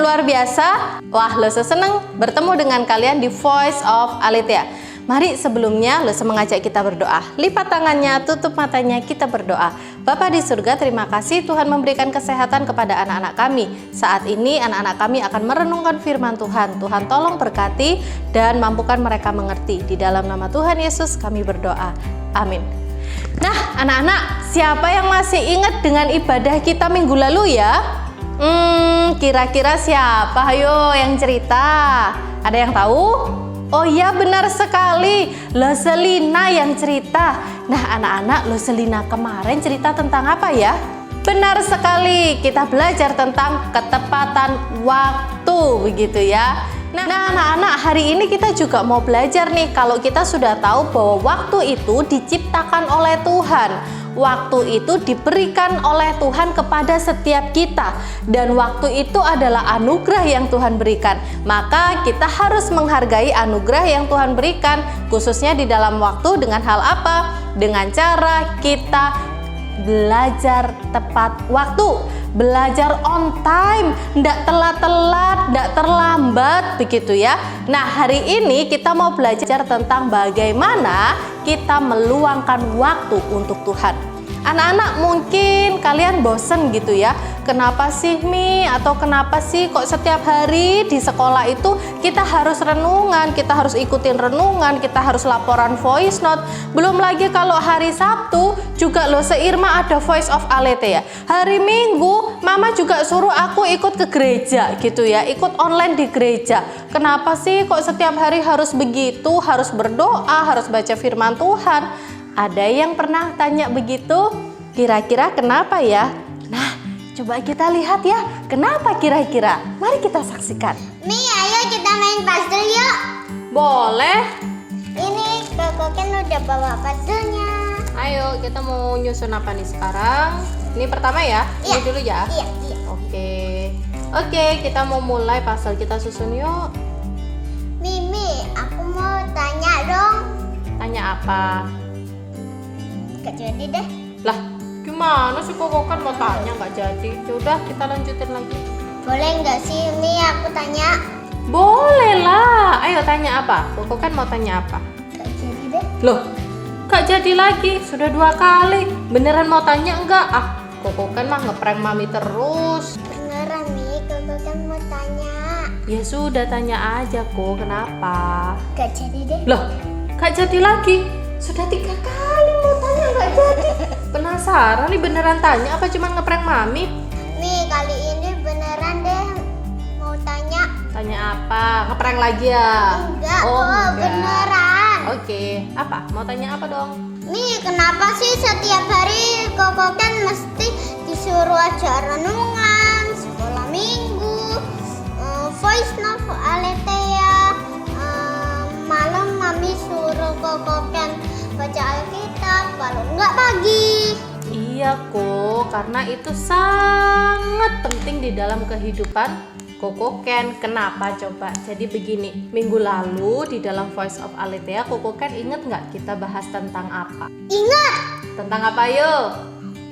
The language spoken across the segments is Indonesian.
luar biasa. Wah, Lose seneng bertemu dengan kalian di Voice of Aletheia. Mari sebelumnya Lose mengajak kita berdoa. Lipat tangannya, tutup matanya, kita berdoa. Bapa di surga, terima kasih Tuhan memberikan kesehatan kepada anak-anak kami. Saat ini anak-anak kami akan merenungkan firman Tuhan. Tuhan tolong berkati dan mampukan mereka mengerti. Di dalam nama Tuhan Yesus kami berdoa. Amin. Nah, anak-anak, siapa yang masih ingat dengan ibadah kita minggu lalu ya? Kira-kira siapa? Ayo yang cerita. Ada yang tahu? Oh iya, benar sekali, Loselina yang cerita. Nah anak-anak, Loselina kemarin cerita tentang apa ya? Benar sekali, kita belajar tentang ketepatan waktu, begitu ya. Nah anak-anak, hari ini kita juga mau belajar nih, kalau kita sudah tahu bahwa waktu itu diciptakan oleh Tuhan. Waktu itu diberikan oleh Tuhan kepada setiap kita, dan waktu itu adalah anugerah yang Tuhan berikan. Maka kita harus menghargai anugerah yang Tuhan berikan, khususnya di dalam waktu. Dengan hal apa? Dengan cara kita belajar tepat waktu, belajar on time, tidak telat-telat, tidak terlambat, begitu ya. Nah hari ini kita mau belajar tentang bagaimana kita meluangkan waktu untuk Tuhan. Anak-anak, mungkin kalian bosen gitu ya. Kenapa sih Mi? Atau kenapa sih kok setiap hari di sekolah itu kita harus renungan, kita harus ikutin renungan, kita harus laporan voice note. Belum lagi kalau hari Sabtu juga loh, Seirma ada Voice of Aletheia. Hari Minggu Mama juga suruh aku ikut ke gereja gitu ya, ikut online di gereja. Kenapa sih kok setiap hari harus begitu, harus berdoa, harus baca firman Tuhan? Ada yang pernah tanya begitu? Kira-kira kenapa ya? Nah, coba kita lihat ya, kenapa kira-kira? Mari kita saksikan. Mi, ayo kita main puzzle yuk. Boleh. Ini Koko Ken udah bawa puzzle-nya. Ayo, kita mau nyusun apa nih sekarang? Ini pertama ya? Iya. Ini dulu ya? Iya. Oke, kita mau mulai puzzle, kita susun yuk. Mimi, aku mau tanya dong. Tanya apa? Gak jadi deh. Lah, gimana sih Koko kan mau tanya nggak jadi? Yaudah, kita lanjutin lagi. Boleh nggak sih Mi aku tanya? Boleh lah. Ayo tanya apa? Koko kan mau tanya apa? Gak jadi deh. Loh, gak jadi lagi. Sudah 2 kali. Beneran mau tanya enggak? Ah, Koko kan mah ngeprank Mami terus. Beneran Mi, Koko Ken mau tanya. Ya sudah, tanya aja kok. Kenapa? Gak jadi deh. Loh, gak jadi lagi. Sudah 3 kali mau tanya gak jadi. Penasaran nih, beneran tanya apa cuma ngeprank Mami? Mi, kali ini beneran deh mau tanya. Tanya apa? Ngeprank lagi ya? Enggak, enggak. beneran. Oke, apa? Mau tanya apa dong? Mi, kenapa sih setiap hari Koko Ken mesti disuruh aja renungan, sekolah minggu, voice note Aletheia, malam Mami suruh Koko Ken baca Alkitab, kalau enggak pagi. Iya kok, karena itu sangat penting di dalam kehidupan Koko Ken. Kenapa coba? Jadi begini, minggu lalu di dalam Voice of Aletheia, Koko Ken inget nggak kita bahas tentang apa? Ingat, Tentang apa yuk?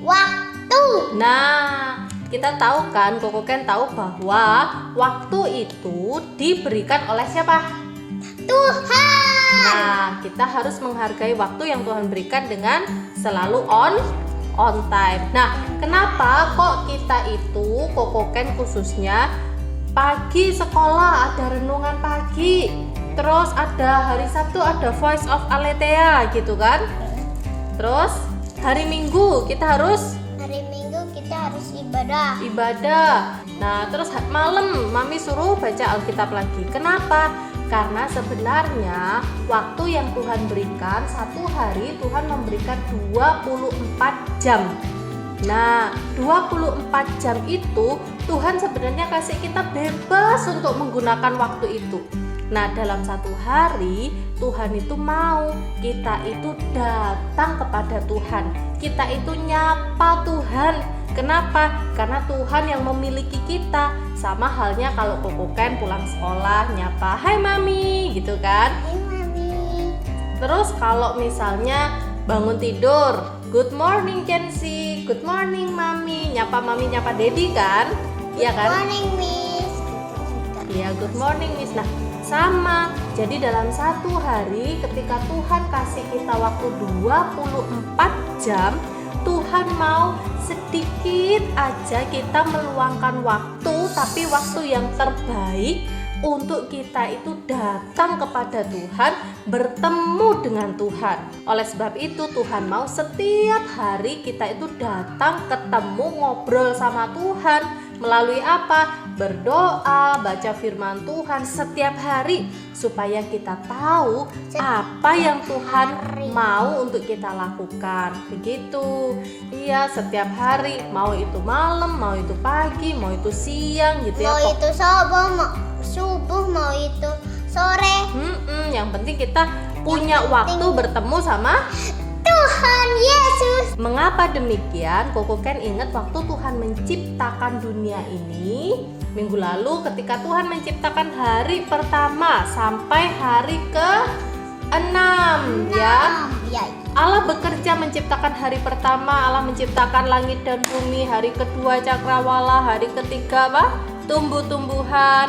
waktu. Nah, kita tahu kan, Koko Ken tahu bahwa waktu itu diberikan oleh siapa? Tuhan. Nah, kita harus menghargai waktu yang Tuhan berikan dengan selalu on time. Nah, kenapa kok kita itu, Koko Ken khususnya, pagi sekolah ada renungan pagi, terus ada hari Sabtu ada Voice of Aletheia gitu kan? Terus hari Minggu kita harus Hari Minggu kita harus ibadah. Nah, terus malam Mami suruh baca Alkitab lagi. Kenapa? Karena sebenarnya waktu yang Tuhan berikan, satu hari Tuhan memberikan 24 jam. Nah, 24 jam itu Tuhan sebenarnya kasih kita bebas untuk menggunakan waktu itu. Nah, dalam satu hari Tuhan itu mau kita itu datang kepada Tuhan. Kita itu nyapa Tuhan. Kenapa? Karena Tuhan yang memiliki kita. Sama halnya kalau Koko Ken pulang sekolah nyapa, "Hai Mami," gitu kan? Hai Mami. Terus kalau misalnya bangun tidur, "Good morning Kenzi," "Good morning Mami," nyapa Mami, nyapa Dedi kan? Iya kan? Good morning Miss. Good Iya, good morning Miss. Nah, sama. Jadi dalam satu hari ketika Tuhan kasih kita waktu 24 jam, Tuhan mau sedikit aja kita meluangkan waktu, tapi waktu yang terbaik untuk kita itu datang kepada Tuhan, bertemu dengan Tuhan. Oleh sebab itu Tuhan mau setiap hari kita itu datang, ketemu, ngobrol sama Tuhan. Melalui apa? Berdoa, baca firman Tuhan setiap hari supaya kita tahu apa yang Tuhan mau untuk kita lakukan. Begitu. Iya, setiap hari, mau itu malam, mau itu pagi, mau itu siang gitu ya. Mau itu subuh, mau itu sore. Yang penting kita punya waktu bertemu sama Tuhan Yesus. Mengapa demikian? Koko Ken ingat waktu Tuhan menciptakan dunia ini minggu lalu, ketika Tuhan menciptakan hari pertama sampai hari ke-6 ya. Allah bekerja menciptakan hari pertama, Allah menciptakan langit dan bumi. Hari kedua cakrawala, hari ketiga apa? Tumbuh-tumbuhan.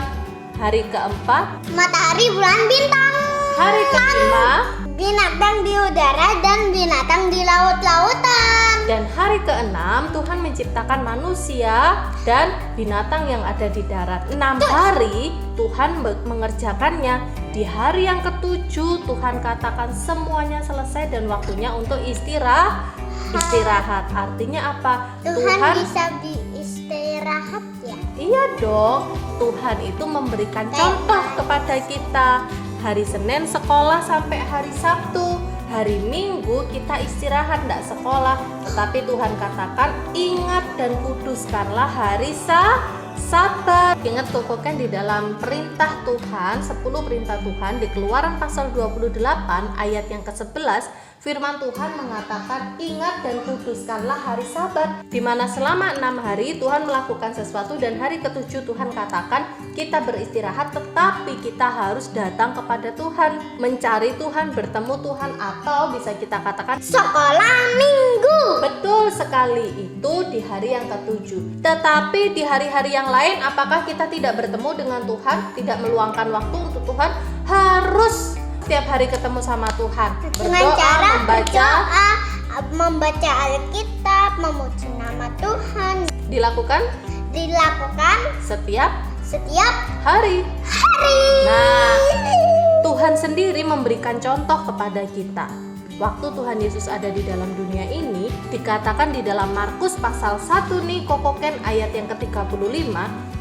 Hari keempat Matahari, bulan, bintang. Hari kelima Binatang di udara dan binatang di laut-lautan. dan hari keenam Tuhan menciptakan manusia dan binatang yang ada di darat. 6 hari Tuhan mengerjakannya. Di hari yang ketujuh Tuhan katakan semuanya selesai dan waktunya untuk istirahat. Artinya apa? Tuhan bisa istirahat ya? Iya dong. Tuhan itu memberikan contoh kepada kita. Hari Senin sekolah sampai hari Sabtu. Hari Minggu kita istirahat, tidak sekolah. Tetapi Tuhan katakan ingat dan kuduskanlah hari Sabat. Ingat Koko Ken di dalam perintah Tuhan, 10 perintah Tuhan di Keluaran pasal 28 ayat yang ke-11, firman Tuhan mengatakan ingat dan kuduskanlah hari Sabat, di mana selama 6 hari Tuhan melakukan sesuatu dan hari ke-7 Tuhan katakan kita beristirahat, tetapi kita harus datang kepada Tuhan, mencari Tuhan, bertemu Tuhan, atau bisa kita katakan Sekolah minggu. betul sekali, itu di hari yang ke-7. Tetapi di hari-hari yang lain apakah kita tidak bertemu dengan Tuhan, tidak meluangkan waktu untuk Tuhan? Harus setiap hari ketemu sama Tuhan, Dengan berdoa, cara membaca, Alkitab, memuji nama Tuhan. dilakukan Setiap setiap hari. Nah, Tuhan sendiri memberikan contoh kepada kita. Waktu Tuhan Yesus ada di dalam dunia ini, dikatakan di dalam Markus pasal 1 nih Koko Ken ayat yang ke-35,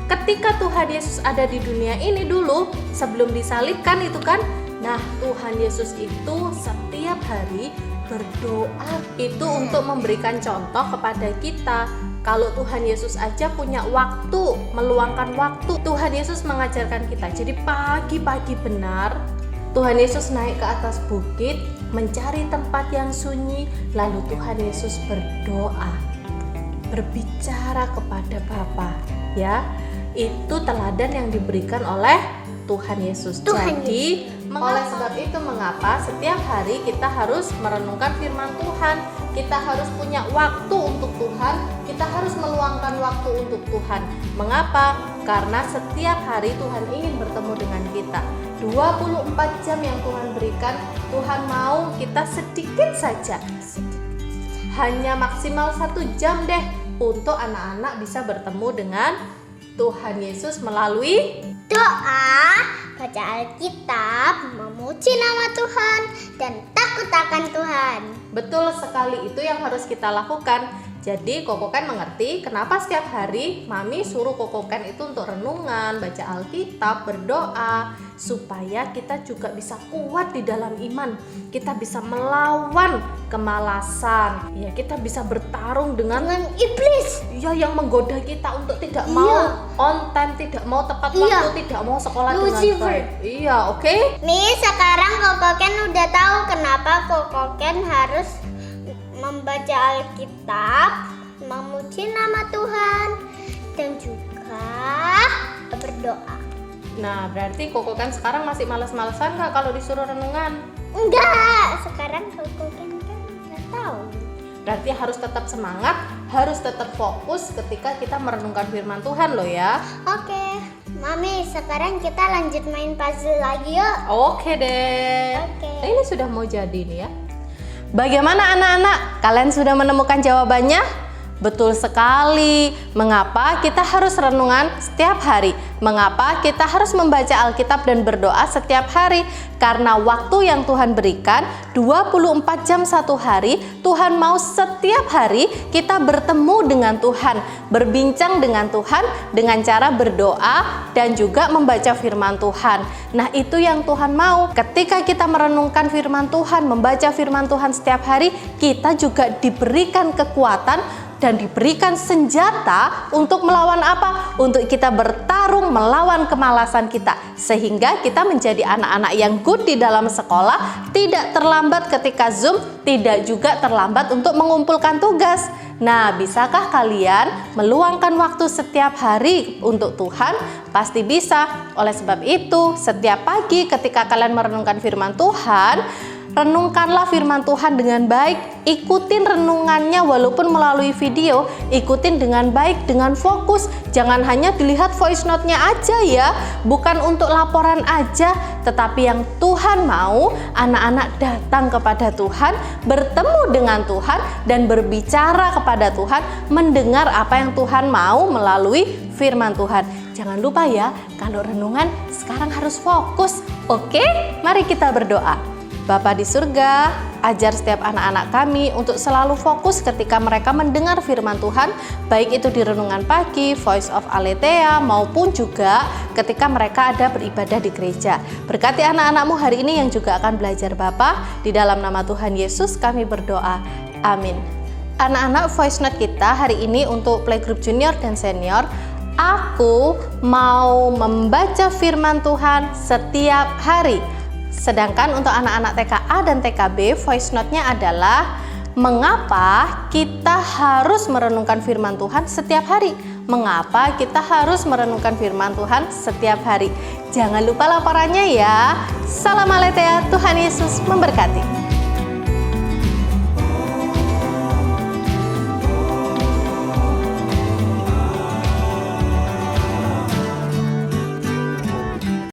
ketika Tuhan Yesus ada di dunia ini dulu, sebelum disalibkan itu kan, nah Tuhan Yesus itu setiap hari berdoa itu untuk memberikan contoh kepada kita. Kalau Tuhan Yesus aja punya waktu, meluangkan waktu, Tuhan Yesus mengajarkan kita. Jadi pagi-pagi benar Tuhan Yesus naik ke atas bukit, mencari tempat yang sunyi, lalu Tuhan Yesus berdoa, berbicara kepada Bapa, ya. Itu teladan yang diberikan oleh Tuhan Yesus. Jadi, oleh sebab itu mengapa setiap hari kita harus merenungkan firman Tuhan, kita harus punya waktu untuk Tuhan, kita harus meluangkan waktu untuk Tuhan. Mengapa? Karena setiap hari Tuhan ingin bertemu dengan kita. 24 jam yang Tuhan berikan, Tuhan mau kita sedikit saja, hanya maksimal 1 jam deh untuk anak-anak bisa bertemu dengan Tuhan Yesus melalui doa, baca Alkitab, memuji nama Tuhan, dan takut akan Tuhan. Betul sekali, itu yang harus kita lakukan. Jadi Koko Ken mengerti kenapa setiap hari Mami suruh Koko Ken itu untuk renungan, baca Alkitab, berdoa, supaya kita juga bisa kuat di dalam iman. Kita bisa melawan kemalasan. Ya, kita bisa bertarung dengan iblis. Ya, yang menggoda kita untuk tidak mau on time, tidak mau tepat waktu, tidak mau sekolah dengan baik. Iya, oke? Nih, sekarang Koko Ken udah tahu kenapa Koko Ken harus membaca Alkitab, memuji nama Tuhan, dan juga berdoa. Nah, berarti Koko Ken sekarang masih malas-malesan nggak kalau disuruh renungan? Enggak, sekarang Koko Ken kan nggak tahu. Berarti harus tetap semangat, harus tetap fokus ketika kita merenungkan firman Tuhan loh ya. Oke. Mami, sekarang kita lanjut main puzzle lagi yuk. Oke deh. Oke. Nah, ini sudah mau jadi nih ya. Bagaimana anak-anak? Kalian sudah menemukan jawabannya? Betul sekali. Mengapa kita harus renungan setiap hari? Mengapa kita harus membaca Alkitab dan berdoa setiap hari? Karena waktu yang Tuhan berikan 24 jam satu hari, Tuhan mau setiap hari kita bertemu dengan Tuhan, berbincang dengan Tuhan dengan cara berdoa dan juga membaca firman Tuhan. Nah, itu yang Tuhan mau. Ketika kita merenungkan firman Tuhan, membaca firman Tuhan setiap hari, kita juga diberikan kekuatan dan diberikan senjata untuk melawan apa? Untuk kita bertarung melawan kemalasan kita. Sehingga kita menjadi anak-anak yang good di dalam sekolah, tidak terlambat ketika Zoom, tidak juga terlambat untuk mengumpulkan tugas. Nah, bisakah kalian meluangkan waktu setiap hari untuk Tuhan? Pasti bisa. Oleh sebab itu, setiap pagi ketika kalian merenungkan firman Tuhan, renungkanlah firman Tuhan dengan baik, ikutin renungannya walaupun melalui video, ikutin dengan baik, dengan fokus. Jangan hanya dilihat voice note-nya aja ya, bukan untuk laporan aja, tetapi yang Tuhan mau anak-anak datang kepada Tuhan, bertemu dengan Tuhan, dan berbicara kepada Tuhan, mendengar apa yang Tuhan mau melalui firman Tuhan. Jangan lupa ya, kalau renungan sekarang harus fokus. Oke, mari kita berdoa. Bapa di surga, ajar setiap anak-anak kami untuk selalu fokus ketika mereka mendengar firman Tuhan, baik itu di renungan pagi, Voice of Aletheia, maupun juga ketika mereka ada beribadah di gereja. Berkati anak-anakmu hari ini yang juga akan belajar Bapa, di dalam nama Tuhan Yesus kami berdoa. Amin. Anak-anak, voice note kita hari ini untuk playgroup junior dan senior. Aku mau membaca firman Tuhan setiap hari. Sedangkan untuk anak-anak TKA dan TKB, voice note-nya adalah mengapa kita harus merenungkan firman Tuhan setiap hari? Mengapa kita harus merenungkan firman Tuhan setiap hari? Jangan lupa laporannya ya. Salam Aletheia, Tuhan Yesus memberkati.